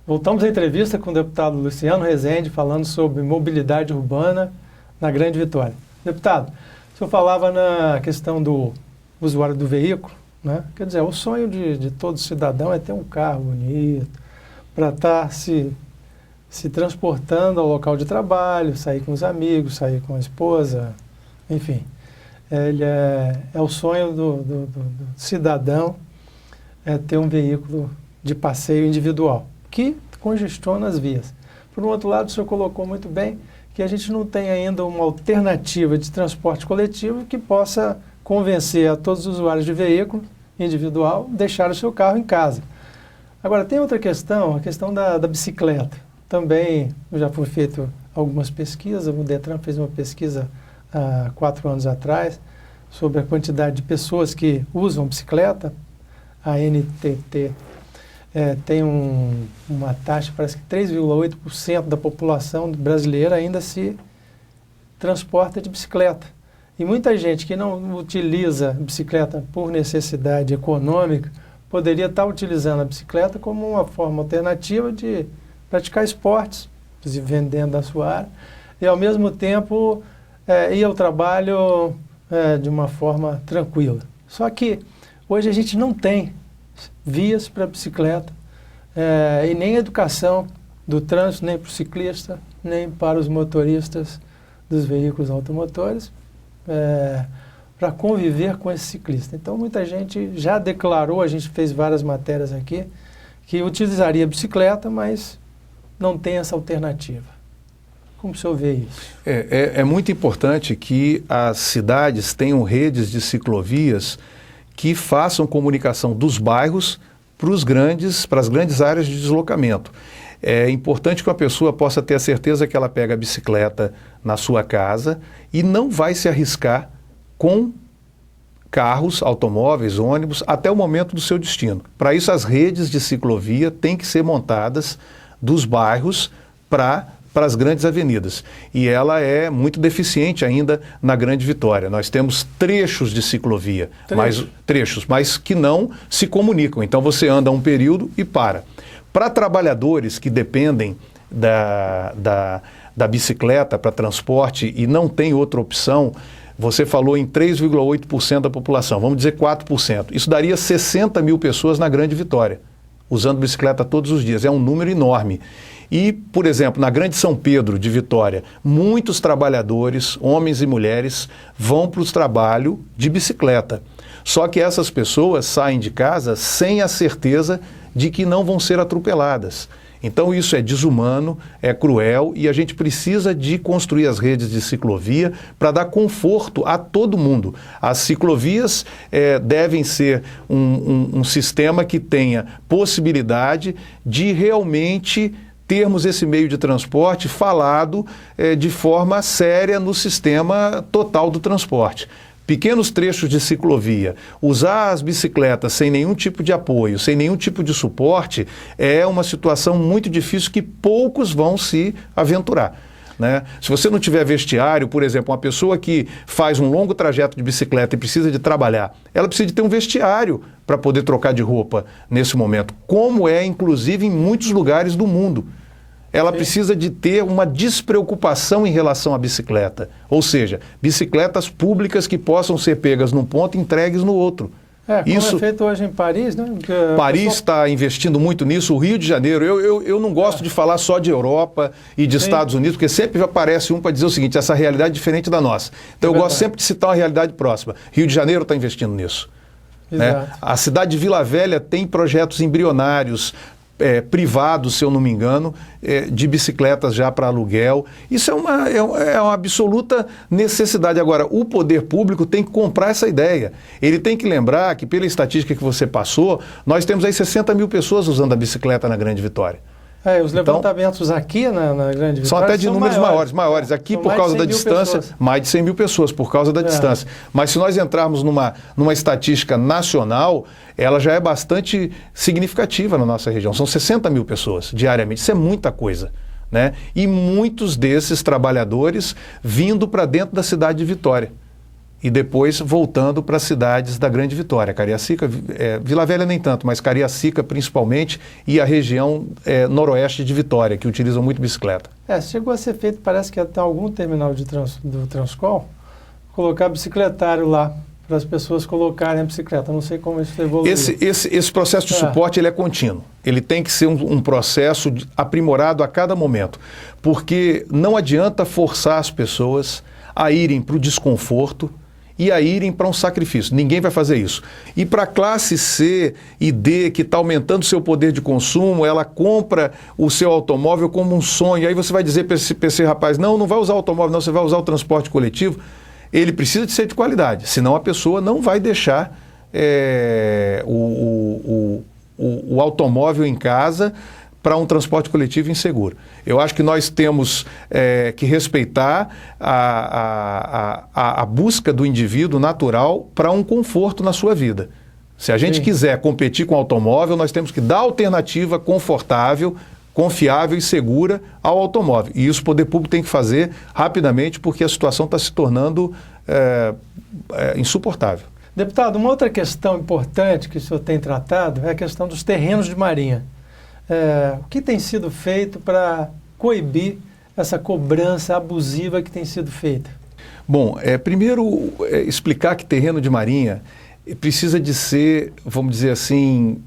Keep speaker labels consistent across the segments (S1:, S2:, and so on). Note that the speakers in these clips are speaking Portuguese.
S1: Voltamos à entrevista com o deputado Luciano Rezende, falando sobre mobilidade urbana na Grande Vitória. Deputado, o senhor falava na questão do usuário do veículo, né? Quer dizer, o sonho de todo cidadão é ter um carro bonito, para estar se transportando ao local de trabalho, sair com os amigos, sair com a esposa, enfim. Ele é o sonho do cidadão ter um veículo de passeio individual, que congestiona as vias. Por um outro lado, o senhor colocou muito bem que a gente não tem ainda uma alternativa de transporte coletivo que possa convencer a todos os usuários de veículo individual a deixar o seu carro em casa. Agora, tem outra questão, a questão da bicicleta. Também já foi feito algumas pesquisas, o Detran fez uma pesquisa há 4 anos atrás sobre a quantidade de pessoas que usam bicicleta. A NTT tem uma taxa, parece que 3,8% da população brasileira ainda se transporta de bicicleta. E muita gente que não utiliza a bicicleta por necessidade econômica poderia estar utilizando a bicicleta como uma forma alternativa de praticar esportes, inclusive vendendo a sua área, e ao mesmo tempo ir ao trabalho de uma forma tranquila. Só que hoje a gente não tem vias para bicicleta e nem educação do trânsito, nem para o ciclista, nem para os motoristas dos veículos automotores, para conviver com esse ciclista. Então, muita gente já declarou, a gente fez várias matérias aqui, que utilizaria a bicicleta, mas não tem essa alternativa. Como o senhor vê isso?
S2: É muito importante que as cidades tenham redes de ciclovias que façam comunicação dos bairros para as grandes áreas de deslocamento. É importante que uma pessoa possa ter a certeza que ela pega a bicicleta na sua casa e não vai se arriscar com carros, automóveis, ônibus, até o momento do seu destino. Para isso, as redes de ciclovia têm que ser montadas dos bairros para as grandes avenidas. E ela é muito deficiente ainda na Grande Vitória. Nós temos trechos de ciclovia, mas que não se comunicam. Então você anda um período e para. Para trabalhadores que dependem da bicicleta para transporte e não tem outra opção, você falou em 3,8% da população, vamos dizer 4%. Isso daria 60 mil pessoas na Grande Vitória, usando bicicleta todos os dias. É um número enorme. E, por exemplo, na Grande São Pedro de Vitória, muitos trabalhadores, homens e mulheres, vão para o trabalho de bicicleta. Só que essas pessoas saem de casa sem a certeza de que não vão ser atropeladas. Então isso é desumano, é cruel e a gente precisa de construir as redes de ciclovia para dar conforto a todo mundo. As ciclovias devem ser um sistema que tenha possibilidade de realmente termos esse meio de transporte falado de forma séria no sistema total do transporte. Pequenos trechos de ciclovia, usar as bicicletas sem nenhum tipo de apoio, sem nenhum tipo de suporte, é uma situação muito difícil que poucos vão se aventurar, né? Se você não tiver vestiário, por exemplo, uma pessoa que faz um longo trajeto de bicicleta e precisa de trabalhar, ela precisa de ter um vestiário para poder trocar de roupa nesse momento, como é inclusive em muitos lugares do mundo. Ela precisa de ter uma despreocupação em relação à bicicleta. Ou seja, bicicletas públicas que possam ser pegas num ponto e entregues no outro.
S1: Como é feito hoje em Paris, né?
S2: Paris está investindo muito nisso, o Rio de Janeiro. Eu não gosto de falar só de Europa e de Estados Unidos, porque sempre aparece um para dizer o seguinte, essa realidade é diferente da nossa. Então eu gosto sempre de citar uma realidade próxima. Rio de Janeiro está investindo nisso. Né? A cidade de Vila Velha tem projetos embrionários, privados, se eu não me engano, de bicicletas já para aluguel. Isso é uma absoluta necessidade. Agora, o poder público tem que comprar essa ideia. Ele tem que lembrar que, pela estatística que você passou, nós temos aí 60 mil pessoas usando a bicicleta na Grande Vitória.
S1: Os levantamentos aqui na Grande Vitória
S2: são até de números maiores. Aqui, por causa da distância, mais de 100 mil pessoas, por causa da distância. Mas se nós entrarmos numa estatística nacional, ela já é bastante significativa na nossa região. São 60 mil pessoas diariamente. Isso é muita coisa, né? E muitos desses trabalhadores vindo para dentro da cidade de Vitória. e depois voltando para as cidades da Grande Vitória, Cariacica, Vila Velha nem tanto, mas Cariacica principalmente, e a região noroeste de Vitória, que utilizam muito bicicleta.
S1: Chegou a ser feito, parece que até algum terminal do Transcol, colocar bicicletário lá, para as pessoas colocarem a bicicleta. Não sei como isso evoluiu.
S2: Esse processo de suporte ele é contínuo. Ele tem que ser um processo aprimorado a cada momento, porque não adianta forçar as pessoas a irem para o desconforto e a irem para um sacrifício. Ninguém vai fazer isso. E para a classe C e D, que está aumentando o seu poder de consumo, ela compra o seu automóvel como um sonho. Aí você vai dizer para esse rapaz, não vai usar o automóvel, não, você vai usar o transporte coletivo. Ele precisa de ser de qualidade, senão a pessoa não vai deixar o automóvel em casa para um transporte coletivo inseguro. Eu acho que nós temos que respeitar a busca do indivíduo natural para um conforto na sua vida. Se a gente quiser competir com o automóvel, nós temos que dar alternativa confortável, confiável e segura ao automóvel. E isso o poder público tem que fazer rapidamente, porque a situação está se tornando insuportável.
S1: Deputado, uma outra questão importante que o senhor tem tratado é a questão dos terrenos de marinha. O que tem sido feito para coibir essa cobrança abusiva que tem sido feita?
S2: Bom, primeiro explicar que terreno de marinha precisa de ser, vamos dizer assim,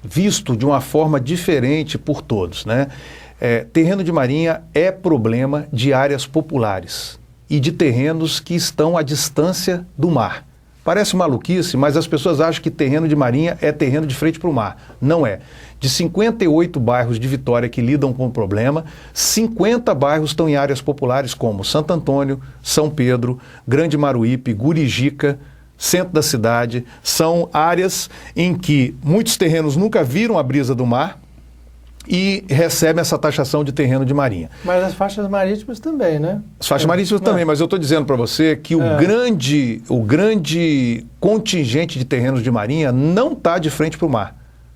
S2: visto de uma forma diferente por todos, né? Terreno de marinha é problema de áreas populares e de terrenos que estão à distância do mar. Parece maluquice, mas as pessoas acham que terreno de marinha é terreno de frente para o mar. Não é. De 58 bairros de Vitória que lidam com o problema, 50 bairros estão em áreas populares como Santo Antônio, São Pedro, Grande Maruípe, Gurijica, centro da cidade. São áreas em que muitos terrenos nunca viram a brisa do mar e recebem essa taxação de terreno de marinha.
S1: Mas as faixas marítimas também, né?
S2: As faixas marítimas também, mas eu estou dizendo para você que o grande contingente de terrenos de marinha não está de frente para o mar,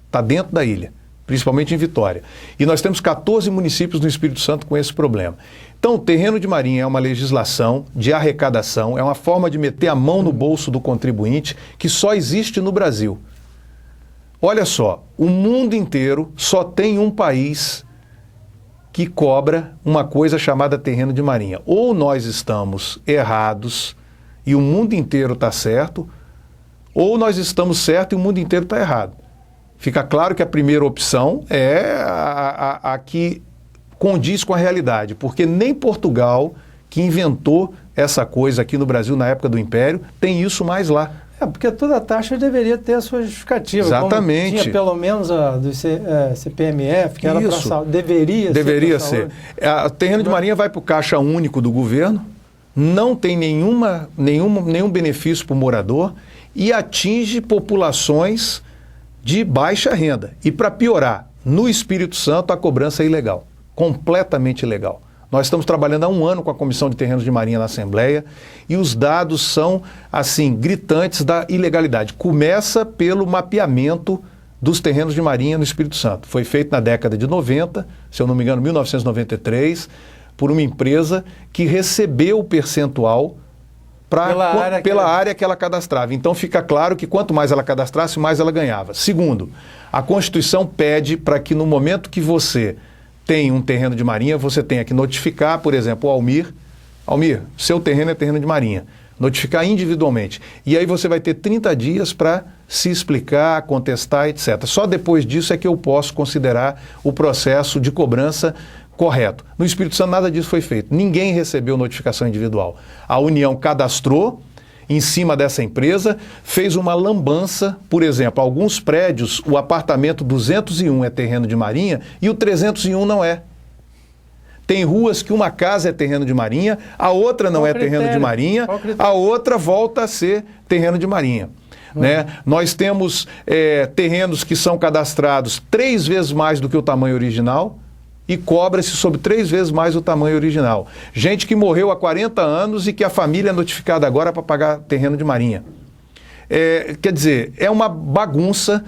S2: está dentro da ilha, principalmente em Vitória. E nós temos 14 municípios no Espírito Santo com esse problema. Então, o terreno de marinha é uma legislação de arrecadação, é uma forma de meter a mão no bolso do contribuinte que só existe no Brasil. Olha só, o mundo inteiro só tem um país que cobra uma coisa chamada terreno de marinha. Ou nós estamos errados e o mundo inteiro está certo, ou nós estamos certos e o mundo inteiro está errado. Fica claro que a primeira opção é a que condiz com a realidade, porque nem Portugal, que inventou essa coisa aqui no Brasil na época do Império, tem isso mais lá.
S1: Porque toda taxa deveria ter a sua justificativa.
S2: Exatamente.
S1: Como tinha pelo menos a do CPMF, que era para saúde. Deveria ser.
S2: O terreno de marinha vai para o caixa único do governo, não tem nenhum benefício para o morador e atinge populações de baixa renda. E para piorar, no Espírito Santo a cobrança é ilegal, completamente ilegal. Nós estamos trabalhando há 1 ano com a Comissão de Terrenos de Marinha na Assembleia e os dados são, assim, gritantes da ilegalidade. Começa pelo mapeamento dos terrenos de marinha no Espírito Santo. Foi feito na década de 90, se eu não me engano, 1993, por uma empresa que recebeu o percentual pela área que ela cadastrava. Então fica claro que quanto mais ela cadastrasse, mais ela ganhava. Segundo, a Constituição pede para que no momento que você tem um terreno de marinha, você tenha que notificar, por exemplo, o Almir, seu terreno é terreno de marinha, notificar individualmente. E aí você vai ter 30 dias para se explicar, contestar, etc. Só depois disso é que eu posso considerar o processo de cobrança correto. No Espírito Santo nada disso foi feito. Ninguém recebeu notificação individual. A União cadastrou em cima dessa empresa, fez uma lambança, por exemplo, alguns prédios, o apartamento 201 é terreno de marinha e o 301 não é. Tem ruas que uma casa é terreno de marinha, a outra não é terreno de marinha, a outra volta a ser terreno de marinha. Né? Nós temos terrenos que são cadastrados 3 vezes mais do que o tamanho original e cobra-se sobre 3 vezes mais o tamanho original. Gente que morreu há 40 anos e que a família é notificada agora para pagar terreno de marinha. Quer dizer, é uma bagunça.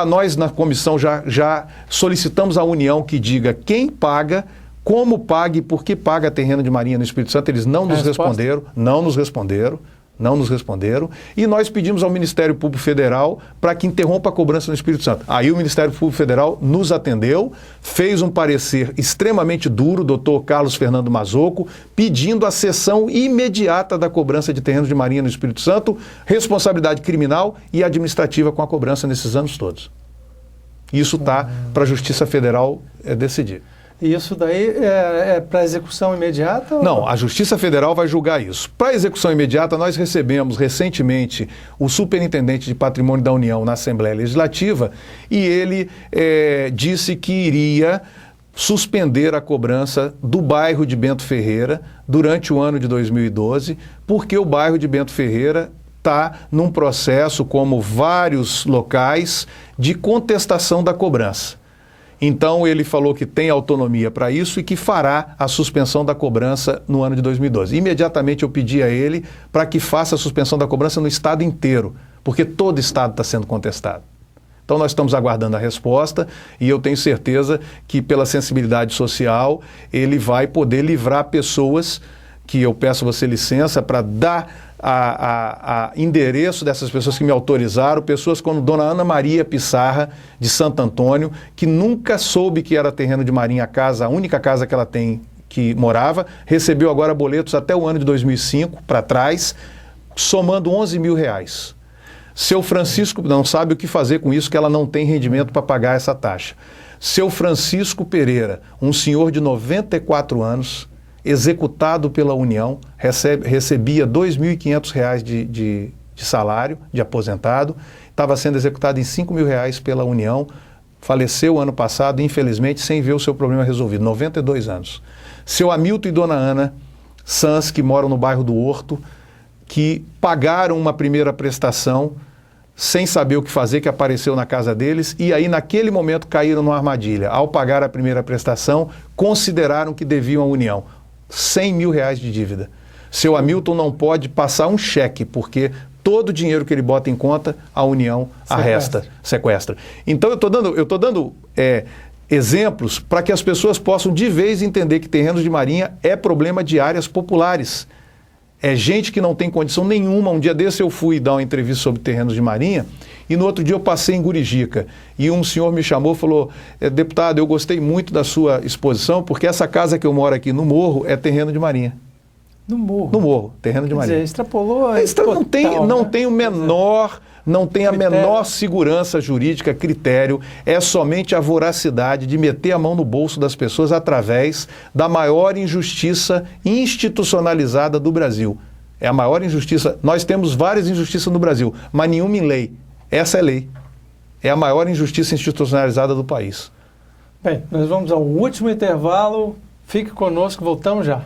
S2: Nós na comissão já solicitamos à União que diga quem paga como paga e por que paga terreno de Marinha no Espírito Santo. Eles não nos responderam, não nos responderam, e nós pedimos ao Ministério Público Federal para que interrompa a cobrança no Espírito Santo. Aí o Ministério Público Federal nos atendeu, fez um parecer extremamente duro, doutor Carlos Fernando Mazocco, pedindo a cessão imediata da cobrança de terrenos de Marinha no Espírito Santo, responsabilidade criminal e administrativa com a cobrança nesses anos todos. Isso está para a Justiça Federal decidir.
S1: E isso daí é para execução imediata?
S2: Não, a Justiça Federal vai julgar isso. Para execução imediata, nós recebemos recentemente o Superintendente de Patrimônio da União na Assembleia Legislativa e ele disse que iria suspender a cobrança do bairro de Bento Ferreira durante o ano de 2012, porque o bairro de Bento Ferreira está num processo, como vários locais, de contestação da cobrança. Então ele falou que tem autonomia para isso e que fará a suspensão da cobrança no ano de 2012. Imediatamente eu pedi a ele para que faça a suspensão da cobrança no estado inteiro, porque todo estado está sendo contestado. Então nós estamos aguardando a resposta e eu tenho certeza que pela sensibilidade social ele vai poder livrar pessoas, que eu peço a você licença para dar a endereço dessas pessoas que me autorizaram, pessoas como Dona Ana Maria Pissarra, de Santo Antônio, que nunca soube que era terreno de Marinha a casa, a única casa que ela tem que morava, recebeu agora boletos até o ano de 2005 para trás, somando R$11.000. Seu Francisco não sabe o que fazer com isso, que ela não tem rendimento para pagar essa taxa. Seu Francisco Pereira, um senhor de 94 anos, executado pela União, recebia R$2.500 de salário de aposentado, estava sendo executado em R$5.000 pela União, faleceu ano passado, infelizmente, sem ver o seu problema resolvido, 92 anos. Seu Hamilton e Dona Ana Sanz, que moram no bairro do Horto, que pagaram uma primeira prestação sem saber o que fazer, que apareceu na casa deles, e aí naquele momento caíram numa armadilha. Ao pagar a primeira prestação, consideraram que deviam à União R$100.000 de dívida. Seu Hamilton não pode passar um cheque, porque todo o dinheiro que ele bota em conta, a União sequestra. Então eu estou dando exemplos para que as pessoas possam de vez entender que terrenos de Marinha é problema de áreas populares. É gente que não tem condição nenhuma. Um dia desse eu fui dar uma entrevista sobre terrenos de Marinha e no outro dia eu passei em Gurijica e um senhor me chamou e falou: deputado, eu gostei muito da sua exposição porque essa casa que eu moro aqui no Morro é terreno de Marinha.
S1: No Morro?
S2: No Morro, terreno de Marinha.
S1: Quer dizer, extrapolou a
S2: não tem a menor segurança jurídica, critério, é somente a voracidade de meter a mão no bolso das pessoas através da maior injustiça institucionalizada do Brasil. É a maior injustiça. Nós temos várias injustiças no Brasil, mas nenhuma em lei. Essa é lei. É a maior injustiça institucionalizada do país.
S1: Bem, nós vamos ao último intervalo. Fique conosco, voltamos já.